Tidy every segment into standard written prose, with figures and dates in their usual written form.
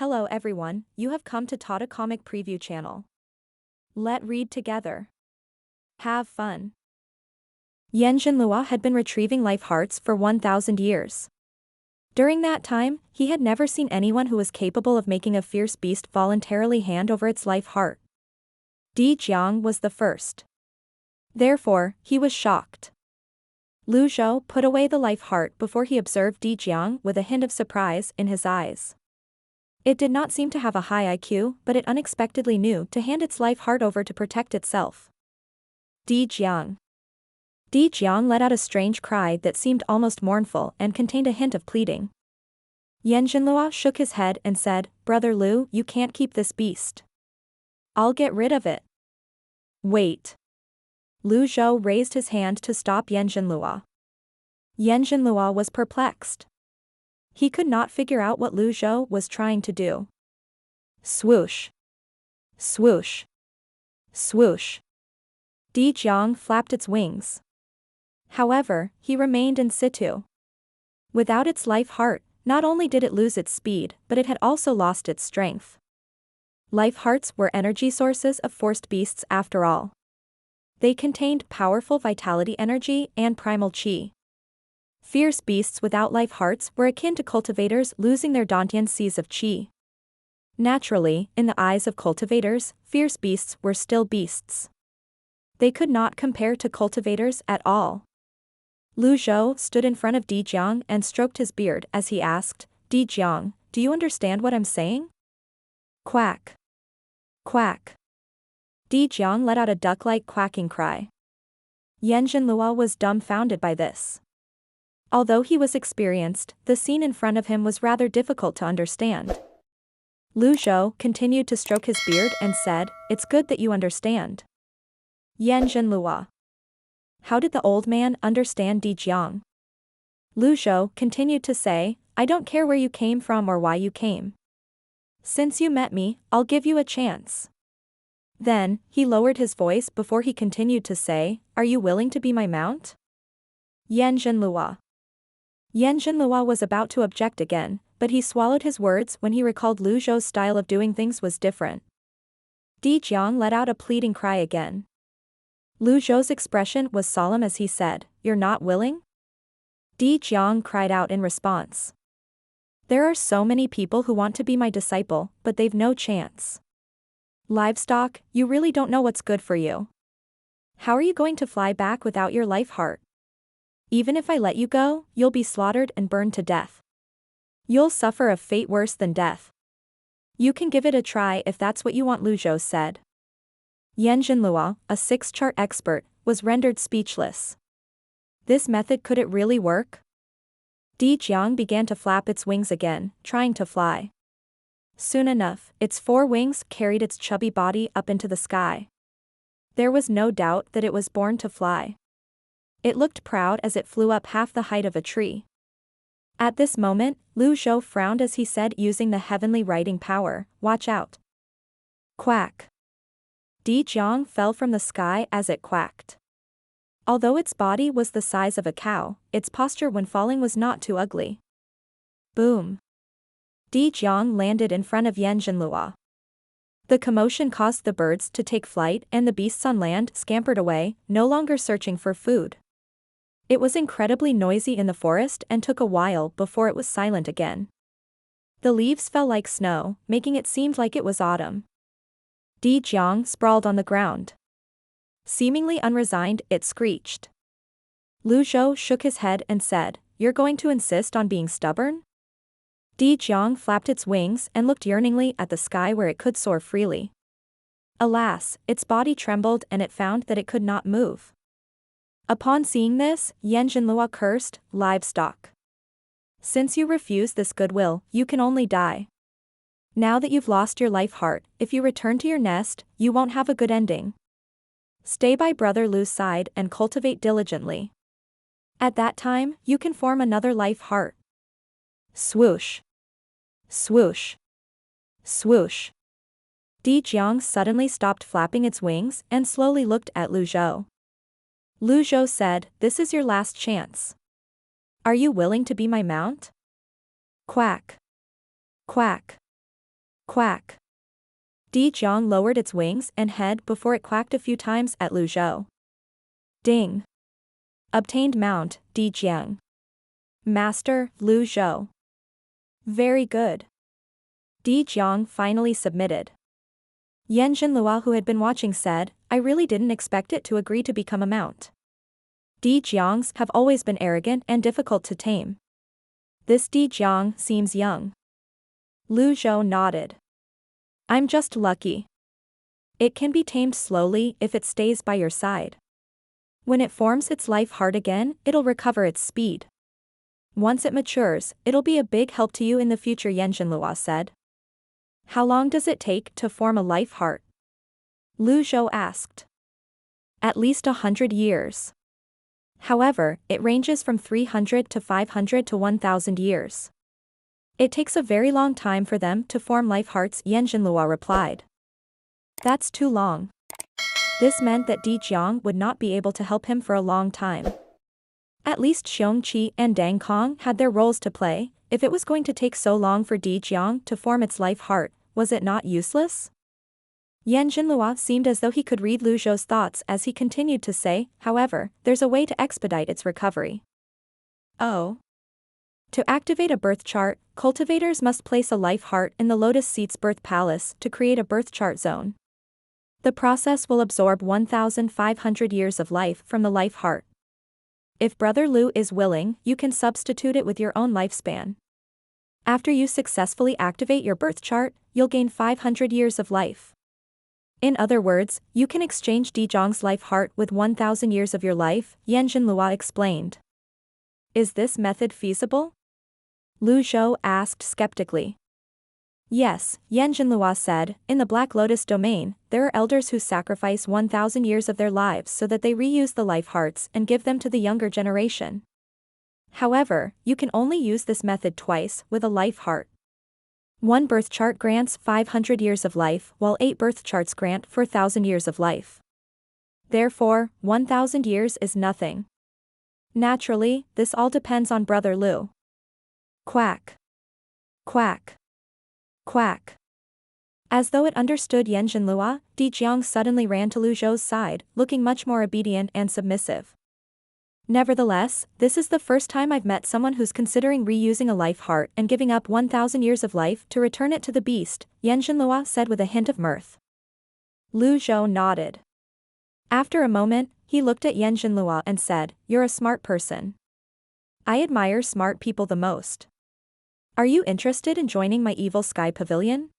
Hello everyone, you have come to Tata Comic Preview channel. Let read together. Have fun. Zhenghai had been retrieving life hearts for 1,000 years. During that time, he had never seen anyone who was capable of making a fierce beast voluntarily hand over its life heart. Zhou was the first. Therefore, he was shocked. Zhou put away the life heart before he observed Zhou with a hint of surprise in his eyes. It did not seem to have a high IQ, but it unexpectedly knew to hand its life heart over to protect itself. Zhou let out a strange cry that seemed almost mournful and contained a hint of pleading. Zhenghai shook his head and said, "Brother Liu, you can't keep this beast. I'll get rid of it." Wait. Zhou raised his hand to stop Zhenghai. Zhenghai was perplexed. He could not figure out what Zhou was trying to do. Swoosh. Swoosh. Swoosh. Zhou flapped its wings. However, he remained in situ. Without its life heart, not only did it lose its speed, but it had also lost its strength. Life hearts were energy sources of forced beasts after all. They contained powerful vitality energy and primal chi. Fierce beasts without life hearts were akin to cultivators losing their Dantian seas of chi. Naturally, in the eyes of cultivators, fierce beasts were still beasts. They could not compare to cultivators at all. Zhou stood in front of Zhou and stroked his beard as he asked, "Zhou, do you understand what I'm saying?" Quack. Quack. Zhou let out a duck-like quacking cry. Zhenghai was dumbfounded by this. Although he was experienced, the scene in front of him was rather difficult to understand. Zhou continued to stroke his beard and said, "It's good that you understand." Zhenghai. How did the old man understand Zhou? Zhou continued to say, "I don't care where you came from or why you came. Since you met me, I'll give you a chance." Then, he lowered his voice before he continued to say, "Are you willing to be my mount?" Zhenghai was about to object again, but he swallowed his words when he recalled Zhou's style of doing things was different. Zhou let out a pleading cry again. Zhou's expression was solemn as he said, "You're not willing?" Zhou cried out in response. "There are so many people who want to be my disciple, but they've no chance. Livestock, you really don't know what's good for you. How are you going to fly back without your life heart? Even if I let you go, you'll be slaughtered and burned to death. You'll suffer a fate worse than death. You can give it a try if that's what you want," Zhou said. Zhenghai, a six-chart expert, was rendered speechless. This method, could it really work? Zhou began to flap its wings again, trying to fly. Soon enough, its four wings carried its chubby body up into the sky. There was no doubt that it was born to fly. It looked proud as it flew up half the height of a tree. At this moment, Zhou frowned as he said, using the heavenly writing power, "Watch out." Quack. Zhou fell from the sky as it quacked. Although its body was the size of a cow, its posture when falling was not too ugly. Boom. Zhou landed in front of Zhenghai. The commotion caused the birds to take flight and the beasts on land scampered away, no longer searching for food. It was incredibly noisy in the forest and took a while before it was silent again. The leaves fell like snow, making it seem like it was autumn. Zhou sprawled on the ground. Seemingly unresigned, it screeched. Zhou shook his head and said, "You're going to insist on being stubborn?" Zhou flapped its wings and looked yearningly at the sky where it could soar freely. Alas, its body trembled and it found that it could not move. Upon seeing this, Zhenghai cursed, "Livestock. Since you refuse this goodwill, you can only die. Now that you've lost your life heart, if you return to your nest, you won't have a good ending. Stay by Brother Liu's side and cultivate diligently. At that time, you can form another life heart." Swoosh. Swoosh. Swoosh. Zhou suddenly stopped flapping its wings and slowly looked at Zhou. Zhou said, "This is your last chance. Are you willing to be my mount?" Quack. Quack. Quack. Di Jiang lowered its wings and head before it quacked a few times at Lu Zhou. Ding. Obtained mount, Di Jiang. Master, Lu Zhou. Very good. Di Jiang finally submitted. Zhenghai, who had been watching, said, I really didn't expect it to agree to become a mount. Di Jiangs have always been arrogant and difficult to tame. This Di Jiang seems young. Lu Zhou nodded. I'm just lucky. It can be tamed slowly if it stays by your side. When it forms its life heart again, it'll recover its speed. Once it matures, it'll be a big help to you in the future, Zhenghai said. How long does it take to form a life heart? Lu Zhou asked. At least 100 years. However, it ranges from 300 to 500 to 1,000 years. It takes a very long time for them to form life hearts, Zhenghai replied. That's too long. This meant that Di Jiang would not be able to help him for a long time. At least Xiongqi and Dang Kong had their roles to play. If it was going to take so long for Di Jiang to form its life heart, was it not useless? Zhenghai seemed as though he could read Lu Zhou's thoughts as he continued to say, however, there's a way to expedite its recovery. Oh. To activate a birth chart, cultivators must place a life heart in the Lotus Seat's birth palace to create a birth chart zone. The process will absorb 1,500 years of life from the life heart. If Brother Lu is willing, you can substitute it with your own lifespan. After you successfully activate your birth chart, you'll gain 500 years of life. In other words, you can exchange Di Jiang's life heart with 1,000 years of your life, Zhenghai explained. Is this method feasible? Lu Zhou asked skeptically. Yes, Zhenghai said, in the Black Lotus domain, there are elders who sacrifice 1,000 years of their lives so that they reuse the life hearts and give them to the younger generation. However, you can only use this method twice with a life heart. One birth chart grants 500 years of life while 8 birth charts grant 4,000 years of life. Therefore, 1,000 years is nothing. Naturally, this all depends on Brother Lu. Quack. Quack. Quack. As though it understood Zhenghai, Di Jiang suddenly ran to Lu Zhou's side, looking much more obedient and submissive. Nevertheless, this is the first time I've met someone who's considering reusing a life heart and giving up 1,000 years of life to return it to the beast, Zhenghai said with a hint of mirth. Lu Zhou nodded. After a moment, he looked at Zhenghai and said, You're a smart person. I admire smart people the most. Are you interested in joining my evil sky pavilion?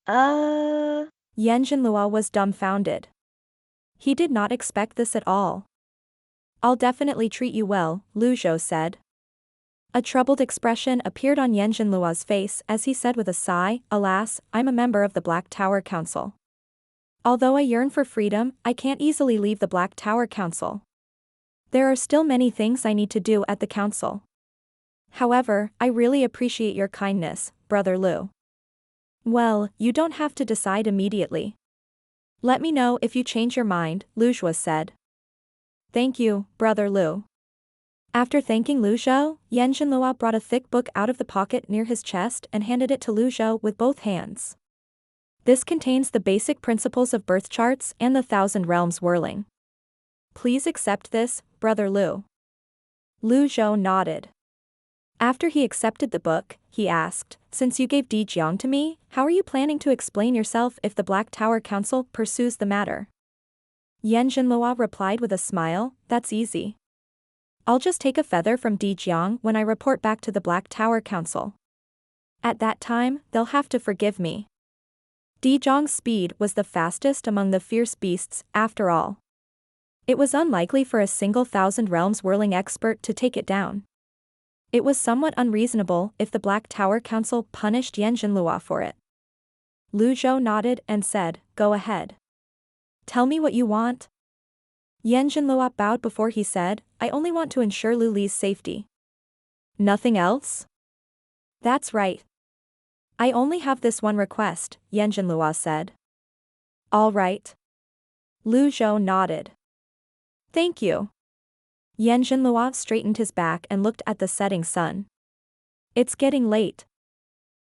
Zhenghai was dumbfounded. He did not expect this at all. I'll definitely treat you well, Lu Zhou said. A troubled expression appeared on Zhenghai's face as he said with a sigh, Alas, I'm a member of the Black Tower Council. Although I yearn for freedom, I can't easily leave the Black Tower Council. There are still many things I need to do at the council. However, I really appreciate your kindness, Brother Lu. Well, you don't have to decide immediately. Let me know if you change your mind, Lu Zhou said. Thank you, Brother Lu. After thanking Lu Zhou, Zhenghai brought a thick book out of the pocket near his chest and handed it to Lu Zhou with both hands. This contains the basic principles of birth charts and the 1,000 realms whirling. Please accept this, Brother Lu. Lu Zhou nodded. After he accepted the book, he asked, Since you gave Di Jiang to me, how are you planning to explain yourself if the Black Tower Council pursues the matter? Zhenghai replied with a smile, That's easy. I'll just take a feather from Di Jiang when I report back to the Black Tower Council. At that time, they'll have to forgive me. Di Jiang's speed was the fastest among the fierce beasts, after all. It was unlikely for a single 1,000 realms whirling expert to take it down. It was somewhat unreasonable if the Black Tower Council punished Zhenghai for it. Lu Zhou nodded and said, Go ahead. Tell me what you want. Zhenghai bowed before he said, I only want to ensure Lu Li's safety. Nothing else? That's right. I only have this one request, Zhenghai said. All right. Lu Zhou nodded. Thank you. Zhenghai straightened his back and looked at the setting sun. It's getting late.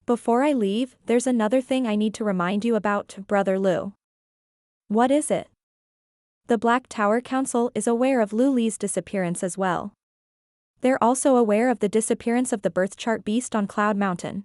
Before I leave, there's another thing I need to remind you about, Brother Lu. What is it? The Black Tower Council is aware of Lu Li's disappearance as well. They're also aware of the disappearance of the birth chart beast on Cloud Mountain.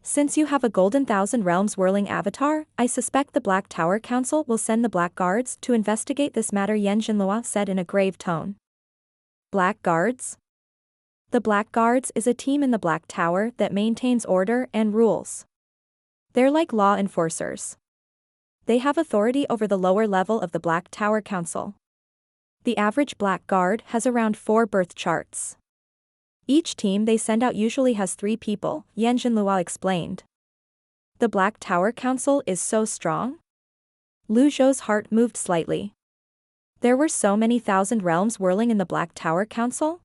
Since you have a golden Thousand Realms whirling avatar, I suspect the Black Tower Council will send the Black Guards to investigate this matter, Yan Jinlua said in a grave tone. Black Guards? The Black Guards is a team in the Black Tower that maintains order and rules. They're like law enforcers. They have authority over the lower level of the Black Tower Council. The average Black Guard has around 4 birth charts. Each team they send out usually has 3 people, Yan Jinlua explained. The Black Tower Council is so strong? Lu Zhou's heart moved slightly. There were so many Thousand Realms whirling in the Black Tower Council?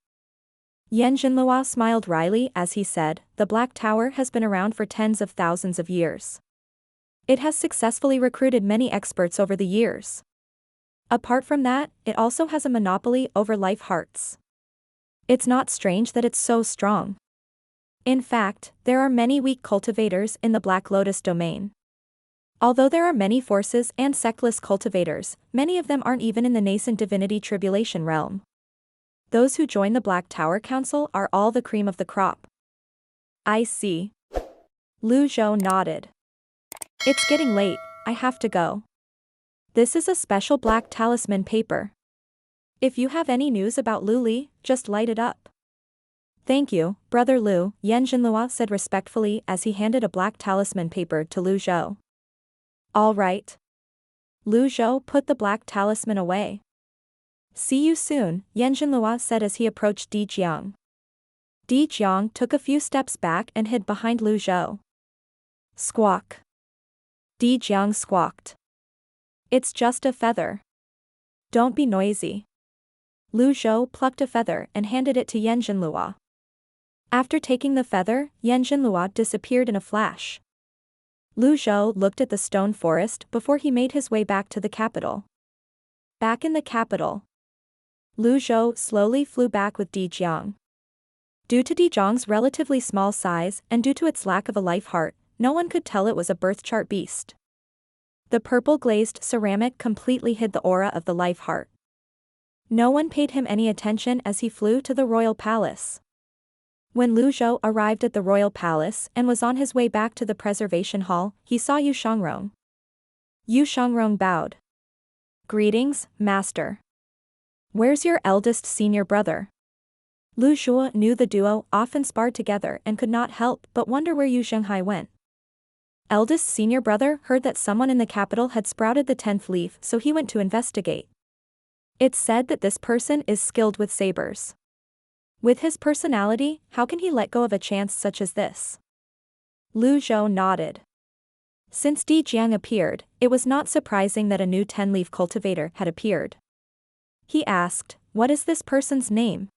Yan Jinlua smiled wryly as he said, the Black Tower has been around for tens of thousands of years. It has successfully recruited many experts over the years. Apart from that, it also has a monopoly over life hearts. It's not strange that it's so strong. In fact, there are many weak cultivators in the Black Lotus domain. Although there are many forces and sectless cultivators, many of them aren't even in the nascent divinity tribulation realm. Those who join the Black Tower Council are all the cream of the crop. I see. Lu Zhou nodded. It's getting late, I have to go. This is a special black talisman paper. If you have any news about Lu Li, just light it up. Thank you, Brother Lu, Yan Jinlua said respectfully as he handed a black talisman paper to Lu Zhou. All right. Lu Zhou put the black talisman away. See you soon, Yan Jinlua said as he approached Di Jiang. Di Jiang took a few steps back and hid behind Lu Zhou. Squawk. Di Jiang squawked. It's just a feather. Don't be noisy. Lu Zhou plucked a feather and handed it to Yan Jinlua. After taking the feather, Yan Jinlua disappeared in a flash. Lu Zhou looked at the stone forest before he made his way back to the capital. Back in the capital, Lu Zhou slowly flew back with Di Jiang. Due to Di Jiang's relatively small size and due to its lack of a life heart, no one could tell it was a birth chart beast. The purple glazed ceramic completely hid the aura of the life heart. No one paid him any attention as he flew to the royal palace. When Lu Zhou arrived at the royal palace and was on his way back to the preservation hall, he saw Yu Shangrong. Yu Shangrong bowed. Greetings, master. Where's your eldest senior brother? Lu Zhou knew the duo often sparred together and could not help but wonder where Zhenghai went. Eldest senior brother heard that someone in the capital had sprouted the 10th leaf, so he went to investigate. It's said that this person is skilled with sabers. With his personality, how can he let go of a chance such as this? Lu Zhou nodded. Since Di Jiang appeared, it was not surprising that a new 10-leaf cultivator had appeared. He asked, what is this person's name?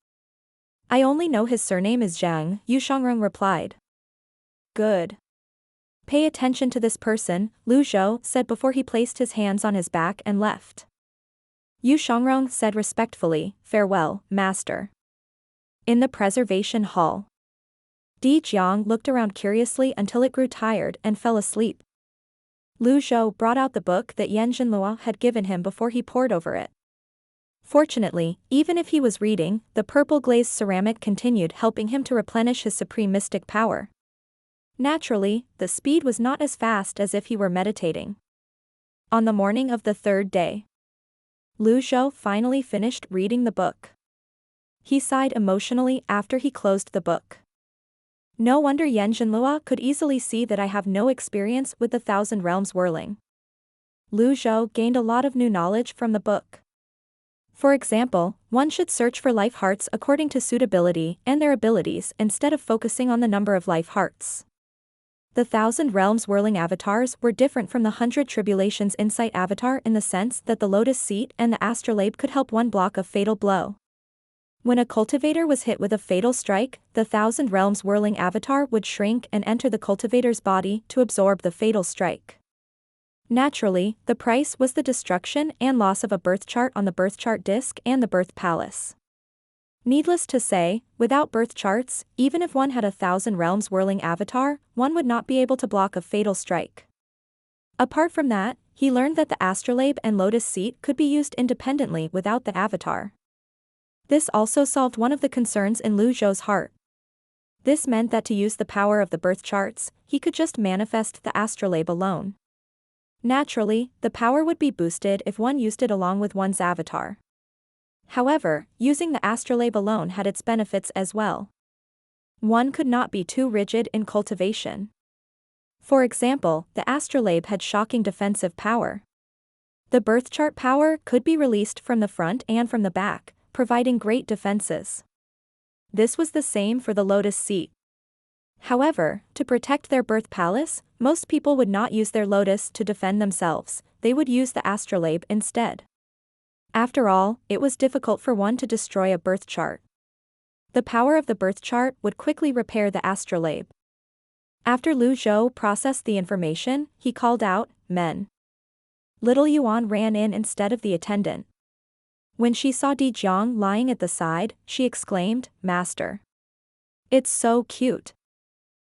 I only know his surname is Zhang, Yu Shangrong replied. Good. Pay attention to this person, Lu Zhou said before he placed his hands on his back and left. Yu Shangrong said respectfully, farewell, master. In the preservation hall, Di Jiang looked around curiously until it grew tired and fell asleep. Lu Zhou brought out the book that Yan Jinlua had given him before he pored over it. Fortunately, even if he was reading, the purple glazed ceramic continued helping him to replenish his supreme mystic power. Naturally, the speed was not as fast as if he were meditating. On the morning of the 3rd day, Lu Zhou finally finished reading the book. He sighed emotionally after he closed the book. No wonder Yan Jinlua could easily see that I have no experience with the Thousand Realms whirling. Lu Zhou gained a lot of new knowledge from the book. For example, one should search for life hearts according to suitability and their abilities instead of focusing on the number of life hearts. The Thousand Realms whirling avatars were different from the 100 Tribulations insight avatar in the sense that the Lotus Seat and the Astrolabe could help one block a fatal blow. When a cultivator was hit with a fatal strike, the Thousand Realms whirling avatar would shrink and enter the cultivator's body to absorb the fatal strike. Naturally, the price was the destruction and loss of a birth chart on the birth chart disc and the birth palace. Needless to say, without birth charts, even if one had 1,000 realms whirling avatar, one would not be able to block a fatal strike. Apart from that, he learned that the astrolabe and lotus seat could be used independently without the avatar. This also solved one of the concerns in Lu Zhou's heart. This meant that to use the power of the birth charts, he could just manifest the astrolabe alone. Naturally, the power would be boosted if one used it along with one's avatar. However, using the astrolabe alone had its benefits as well. One could not be too rigid in cultivation. For example, the astrolabe had shocking defensive power. The birth chart power could be released from the front and from the back, providing great defenses. This was the same for the lotus seat. However, to protect their birth palace, most people would not use their lotus to defend themselves, they would use the astrolabe instead. After all, it was difficult for one to destroy a birth chart. The power of the birth chart would quickly repair the astrolabe. After Lu Zhou processed the information, he called out, "Men." Little Yuan ran in instead of the attendant. When she saw Di Jiang lying at the side, she exclaimed, "Master. It's so cute."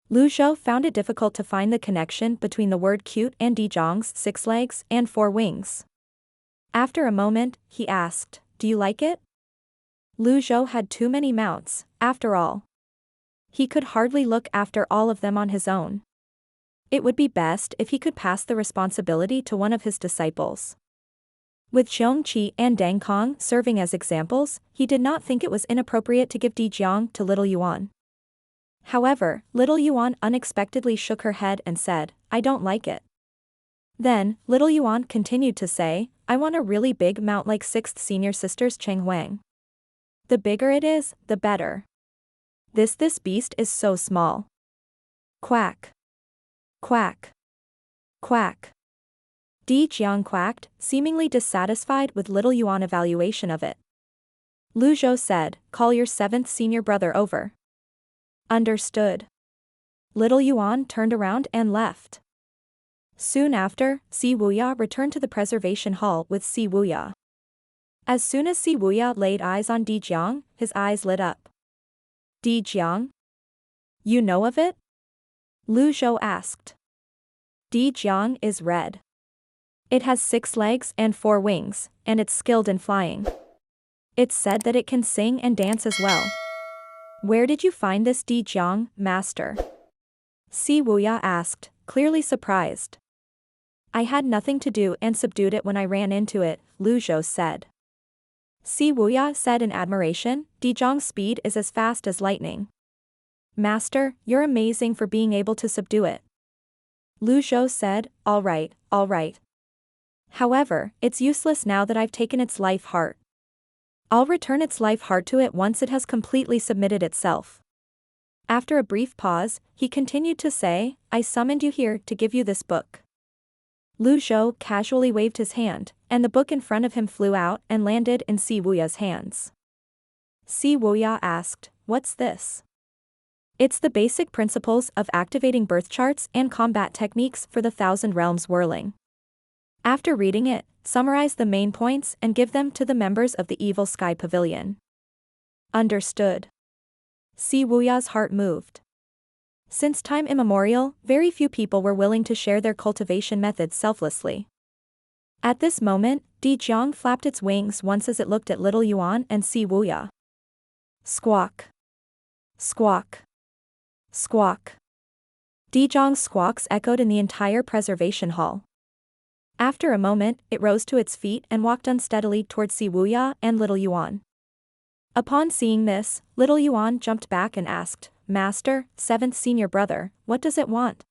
Lu Zhou found it difficult to find the connection between the word cute and Di Jiang's 6 legs and 4 wings. After a moment, he asked, "Do you like it?" Lu Zhou had too many mounts, after all. He could hardly look after all of them on his own. It would be best if he could pass the responsibility to one of his disciples. With Zhongqi and Dang Kong serving as examples, he did not think it was inappropriate to give Di Jiang to Little Yuan. However, Little Yuan unexpectedly shook her head and said, "I don't like it." Then, Little Yuan continued to say, "I want a really big mount like 6th senior sister's Cheng Huang. The bigger it is, the better. This beast is so small." Quack. Quack. Quack. Di Jiang quacked, seemingly dissatisfied with Little Yuan's evaluation of it. Lu Zhou said, "Call your 7th senior brother over." Understood. Little Yuan turned around and left. Soon after, Si Wuya returned to the preservation hall with Si Wuya. As soon as Si Wuya laid eyes on Di Jiang, his eyes lit up. "Di Jiang? You know of it?" Lu Zhou asked. "Di Jiang is red. It has 6 legs and 4 wings, and it's skilled in flying. It's said that it can sing and dance as well. Where did you find this Di Jiang, master?" Si Wuya asked, clearly surprised. "I had nothing to do and subdued it when I ran into it," Lu Zhou said. Si Wuya said in admiration, "Di Jiang's speed is as fast as lightning. Master, you're amazing for being able to subdue it." Lu Zhou said, all right. However, it's useless now that I've taken its life heart. I'll return its life heart to it once it has completely submitted itself." After a brief pause, he continued to say, "I summoned you here to give you this book." Lu Zhou casually waved his hand, and the book in front of him flew out and landed in Si Wuya's hands. Si Wuya asked, "What's this?" "It's the basic principles of activating birth charts and combat techniques for the 1,000 realms whirling. After reading it, summarize the main points and give them to the members of the Evil Sky Pavilion." Understood. Si Wuya's heart moved. Since time immemorial, very few people were willing to share their cultivation methods selflessly. At this moment, Di Jiang flapped its wings once as it looked at Little Yuan and Si Wuya. Squawk. Squawk. Squawk. Di Jiang's squawks echoed in the entire preservation hall. After a moment, it rose to its feet and walked unsteadily towards Si Wuya and Little Yuan. Upon seeing this, Little Yuan jumped back and asked, "Master, 7th senior brother, what does it want?"